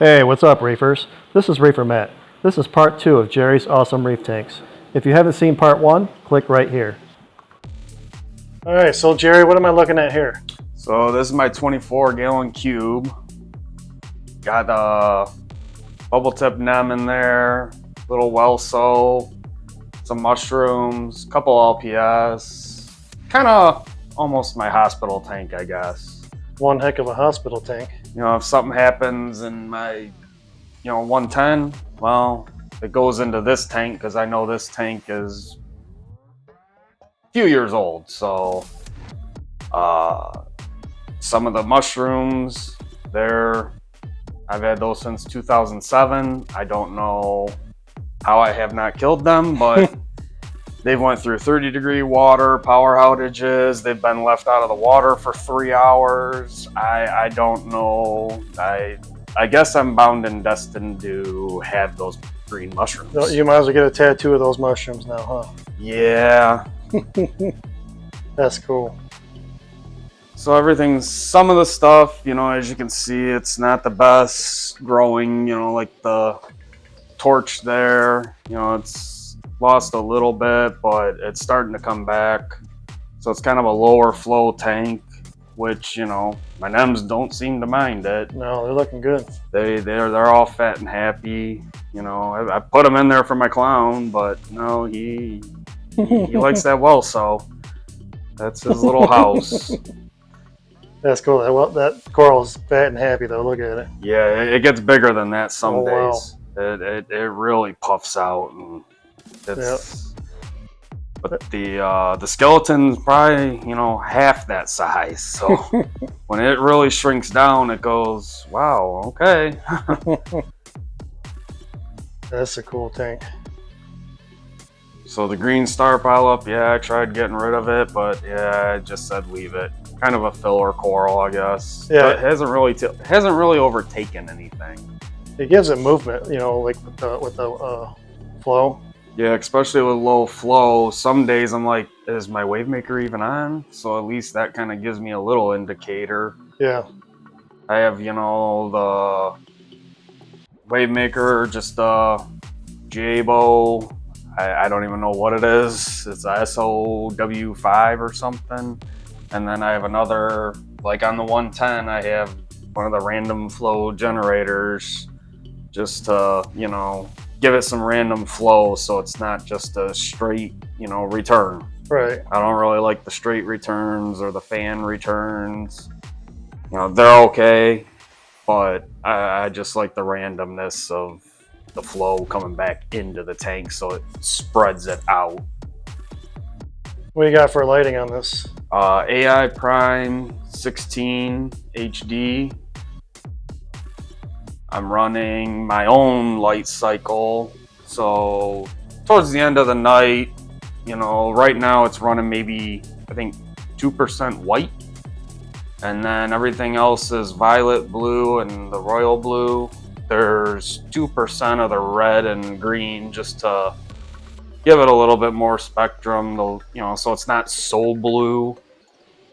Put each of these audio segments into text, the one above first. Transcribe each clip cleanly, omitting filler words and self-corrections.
Hey, what's up, reefers? This is Reefer Matt. This is part 2 of Jerry's awesome reef tanks. If you haven't seen part 1, click right here. All right, so Jerry, what am I looking at here? So this is my 24-gallon cube. Got a bubble tip nem in there, little well-so, some mushrooms, couple LPS. Kind of almost my hospital tank, I guess. One heck of a hospital tank. You know, if something happens in my, 110, well, it goes into this tank because I know this tank is a few years old. So some of the mushrooms, I've had those since 2007. I don't know how I have not killed them, but they've went through 30-degree water, power outages. They've been left out of the water for 3 hours. I don't know. I guess I'm bound and destined to have those green mushrooms. You might as well get a tattoo of those mushrooms now, huh? Yeah. That's cool. So some of the stuff, as you can see, it's not the best growing, like the torch there, it's lost a little bit, but it's starting to come back. So it's kind of a lower flow tank, which, my nems don't seem to mind it. No, they're looking good. They're all fat and happy. I put them in there for my clown, but no, he likes that well, so that's his little house. That's cool. That coral's fat and happy though. Look at it. Yeah, it gets bigger than that some days. Wow. It really puffs out, and it's. Yep. But the skeleton's probably half that size. So when it really shrinks down, it goes, wow, okay. That's a cool tank. So the green star pileup, yeah, I tried getting rid of it, but yeah, I just said leave it. Kind of a filler coral, I guess. Yeah, it hasn't really overtaken anything. It gives it movement, like with the flow. Yeah, especially with low flow. Some days I'm like, is my wave maker even on? So at least that kind of gives me a little indicator. Yeah. I have, the wave maker, just Jabo. I don't even know what it is. It's a SOW5 or something. And then I have another, like on the 110, I have one of the random flow generators just to, give it some random flow so it's not just a straight, return. Right. I don't really like the straight returns or the fan returns. They're okay, but I just like the randomness of the flow coming back into the tank so it spreads it out. What do you got for lighting on this? AI Prime 16 HD. I'm running my own light cycle. So towards the end of the night, right now it's running maybe, I think 2% white. And then everything else is violet blue and the royal blue. There's 2% of the red and green just to give it a little bit more spectrum, so it's not so blue.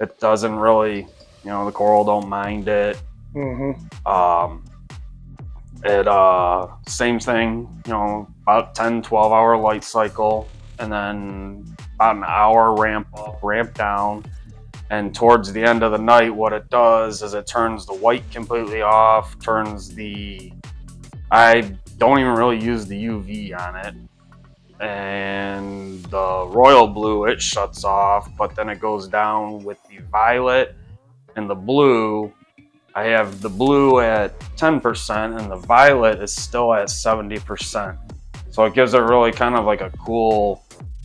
It doesn't really, the coral don't mind it. Mm-hmm. Same thing, about 10-12 hour light cycle, and then about an hour ramp up, ramp down. And towards the end of the night, what it does is it turns the white completely off, I don't even really use the UV on it. And the royal blue, it shuts off, but then it goes down with the violet and the blue. I have the blue at 10% and the violet is still at 70%. So it gives it really kind of like a cool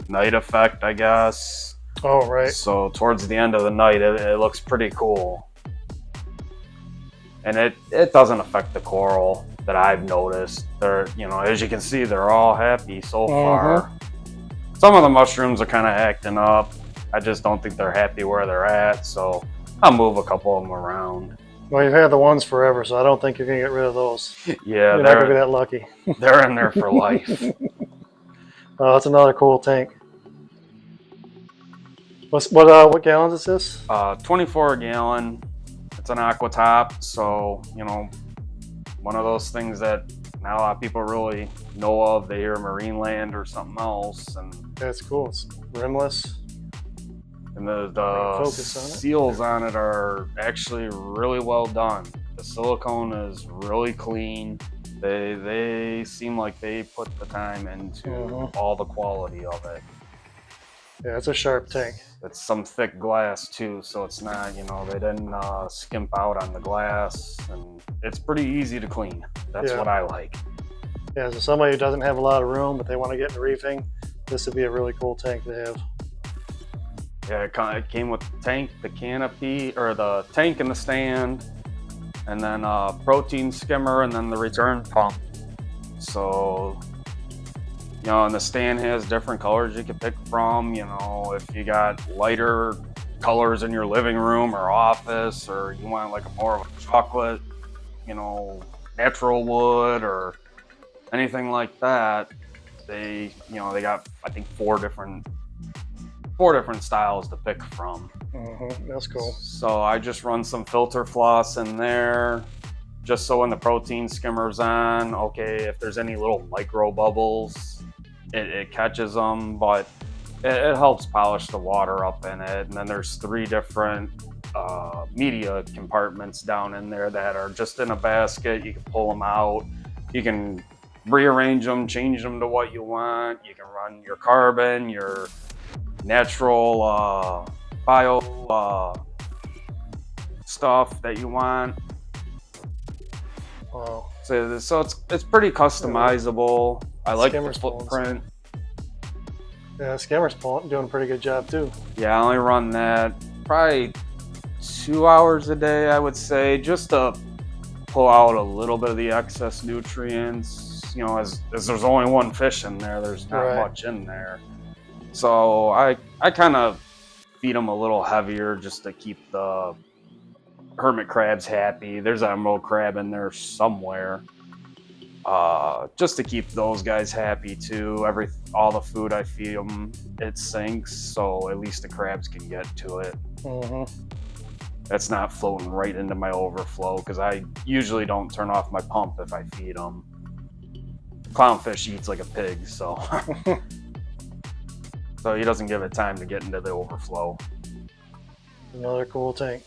night effect, I guess. Oh, right. So towards the end of the night, it looks pretty cool. And it doesn't affect the coral that I've noticed. They're, as you can see, they're all happy so far. Some of the mushrooms are kind of acting up. I just don't think they're happy where they're at, so I'll move a couple of them around. Well, you've had the ones forever, so I don't think you're going to get rid of those. Yeah, you're not going to be that lucky. They're in there for life. Oh, that's another cool tank. What gallons is this? 24 a gallon. It's an aqua top, so one of those things that not a lot of people really know of. They hear marine land or something else, and That's cool. It's rimless. and the Focus on it. seals on it are actually really well done. The silicone is really clean. They seem like they put the time into all the quality of it. Yeah, it's a sharp tank. It's some thick glass too, so it's not, you know, they didn't skimp out on the glass, and it's pretty easy to clean. That's what I like. Yeah, so somebody who doesn't have a lot of room but they want to get into reefing, this would be a really cool tank to have. Yeah, it came with the tank, the canopy, or the tank and the stand, and then a protein skimmer, and then the return pump. So, you know, and the stand has different colors you can pick from. You know, if you got lighter colors in your living room or office, or you want like a more of a chocolate, you know, natural wood or anything like that, they got, I think, four different styles to pick from. That's cool. So I just run some filter floss in there, just so when the protein skimmer's on, okay, if there's any little micro bubbles, it catches them, but it helps polish the water up in it. And then there's 3 different media compartments down in there that are just in a basket. You can pull them out, you can rearrange them, change them to what you want. You can run your carbon, your natural bio stuff that you want. Wow. So it's pretty customizable. I like the Skimmer's footprint. Yeah, skimmer's doing a pretty good job too. Yeah, I only run that probably 2 hours a day, I would say, just to pull out a little bit of the excess nutrients. You know, as there's only one fish in there, there's not much in there. So I kind of feed them a little heavier just to keep the hermit crabs happy. There's an emerald crab in there somewhere. Just to keep those guys happy too. All the food I feed them, it sinks, so at least the crabs can get to it. That's not floating right into my overflow, because I usually don't turn off my pump if I feed them. Clownfish eats like a pig, so so he doesn't give it time to get into the overflow. Another cool tank.